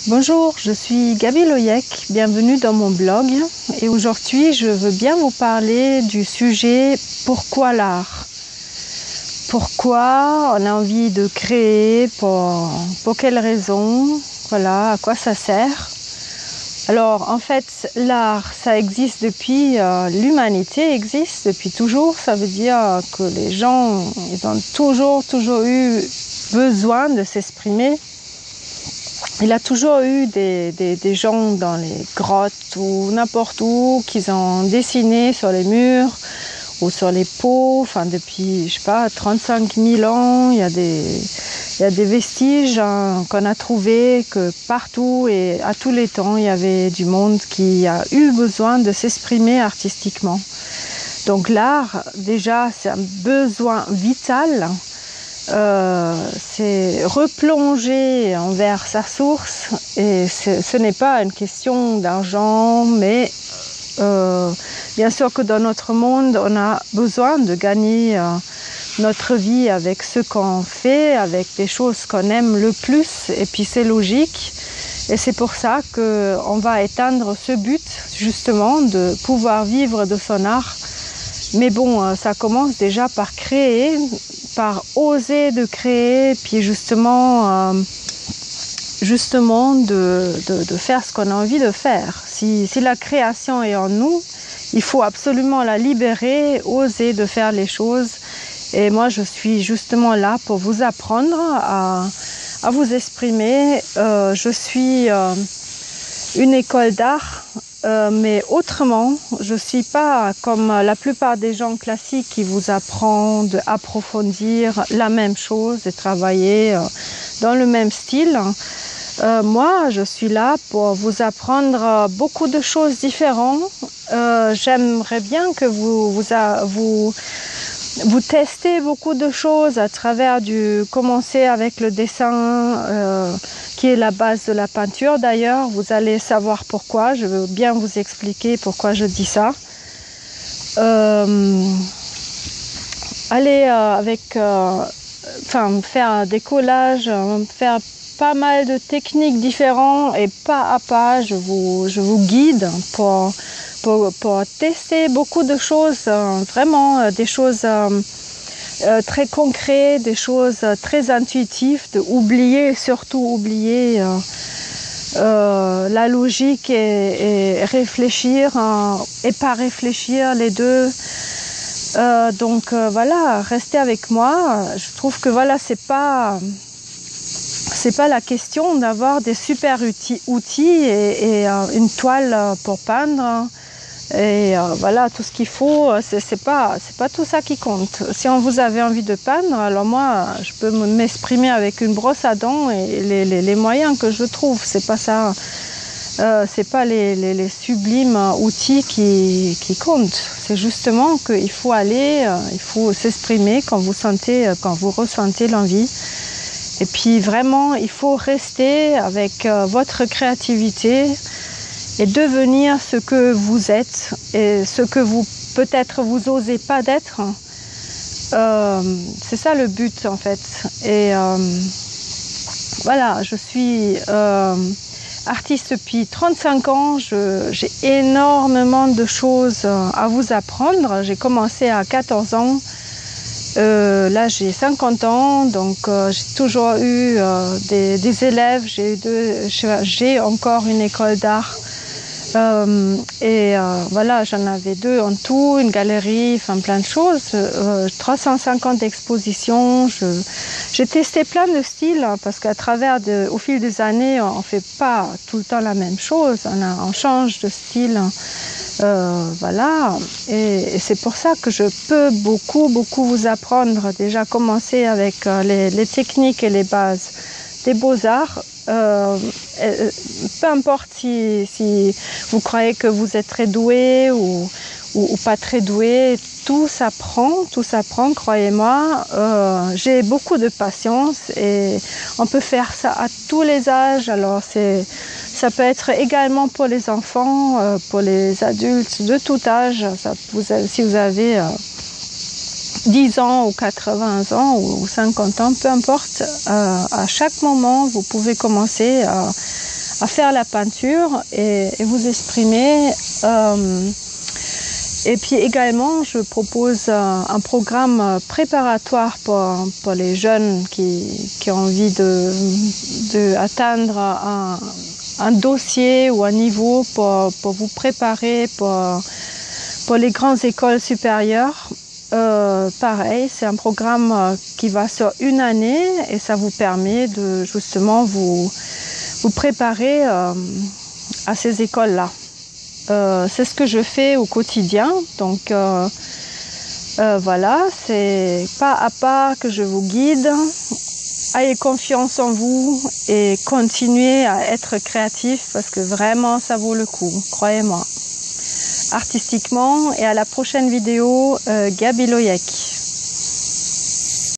Bonjour, je suis Gaby Loyec, bienvenue dans mon blog et aujourd'hui je veux bien vous parler du sujet pourquoi l'art. Pourquoi on a envie de créer, pour quelles raisons, voilà, à quoi ça sert. Alors en fait l'art ça existe depuis, l'humanité existe depuis toujours, ça veut dire que les gens ils ont toujours eu besoin de s'exprimer. Il a toujours eu des gens dans les grottes ou n'importe où qui ont dessiné sur les murs ou sur les pots. Enfin, depuis, je sais pas, 35 000 ans, il y a des vestiges qu'on a trouvés que partout et à tous les temps, il y avait du monde qui a eu besoin de s'exprimer artistiquement. Donc l'art, déjà, c'est un besoin vital. C'est replonger envers sa source et ce n'est pas une question d'argent, mais bien sûr que dans notre monde on a besoin de gagner notre vie avec ce qu'on fait, avec les choses qu'on aime le plus, et puis c'est logique et c'est pour ça qu'on va atteindre ce but justement de pouvoir vivre de son art. Mais bon, ça commence déjà par créer, par oser de créer, puis justement de faire ce qu'on a envie de faire. Si la création est en nous, il faut absolument la libérer, oser de faire les choses. Et moi, je suis justement là pour vous apprendre à vous exprimer. Je suis une école d'art. Mais autrement, je ne suis pas comme la plupart des gens classiques qui vous apprennent d'approfondir la même chose et travailler dans le même style. Moi, je suis là pour vous apprendre beaucoup de choses différentes. J'aimerais bien que vous testez beaucoup de choses à travers commencer avec le dessin, qui est la base de la peinture d'ailleurs. Vous allez savoir pourquoi, je veux bien vous expliquer pourquoi je dis ça. Allez faire des collages, faire pas mal de techniques différentes et pas à pas, je vous guide pour tester beaucoup de choses, vraiment des choses très concrètes, des choses très intuitives, surtout oublier la logique et réfléchir et pas réfléchir les deux. Donc voilà, restez avec moi. Je trouve que voilà, c'est pas la question d'avoir des super outils et une toile pour peindre. Et voilà, tout ce qu'il faut, c'est pas tout ça qui compte. Si vous avez envie de peindre, alors moi, je peux m'exprimer avec une brosse à dents et les moyens que je trouve. C'est pas ça, c'est pas les sublimes outils qui comptent. C'est justement qu'il faut aller, il faut s'exprimer quand vous ressentez l'envie. Et puis vraiment, il faut rester avec votre créativité et devenir ce que vous êtes et ce que peut-être vous osez pas d'être. C'est ça le but en fait. Et voilà, je suis artiste depuis 35 ans. J'ai énormément de choses à vous apprendre. J'ai commencé à 14 ans. Là j'ai 50 ans, donc j'ai toujours eu des élèves. J'ai encore une école d'art. Voilà, j'en avais 2 en tout, une galerie, enfin plein de choses, 350 expositions. J'ai testé plein de styles parce au fil des années, on fait pas tout le temps la même chose, on change de style, voilà. Et c'est pour ça que je peux beaucoup vous apprendre. Déjà commencer avec les techniques et les bases des beaux-arts. Peu importe si vous croyez que vous êtes très doué ou pas très doué, tout s'apprend, croyez-moi. J'ai beaucoup de patience et on peut faire ça à tous les âges. Alors ça peut être également pour les enfants, pour les adultes de tout âge. Si vous avez 10 ans ou 80 ans ou 50 ans, peu importe, à chaque moment, vous pouvez commencer à faire la peinture et vous exprimer. Et puis également, je propose un programme préparatoire pour les jeunes qui ont envie d'atteindre un dossier ou un niveau pour vous préparer pour les grandes écoles supérieures. Pareil, c'est un programme qui va sur une année et ça vous permet de justement vous préparer à ces écoles-là. C'est ce que je fais au quotidien, donc voilà, c'est pas à pas que je vous guide. Ayez confiance en vous et continuez à être créatif parce que vraiment ça vaut le coup, croyez-moi. Artistiquement, et à la prochaine vidéo, Gaby Loyek.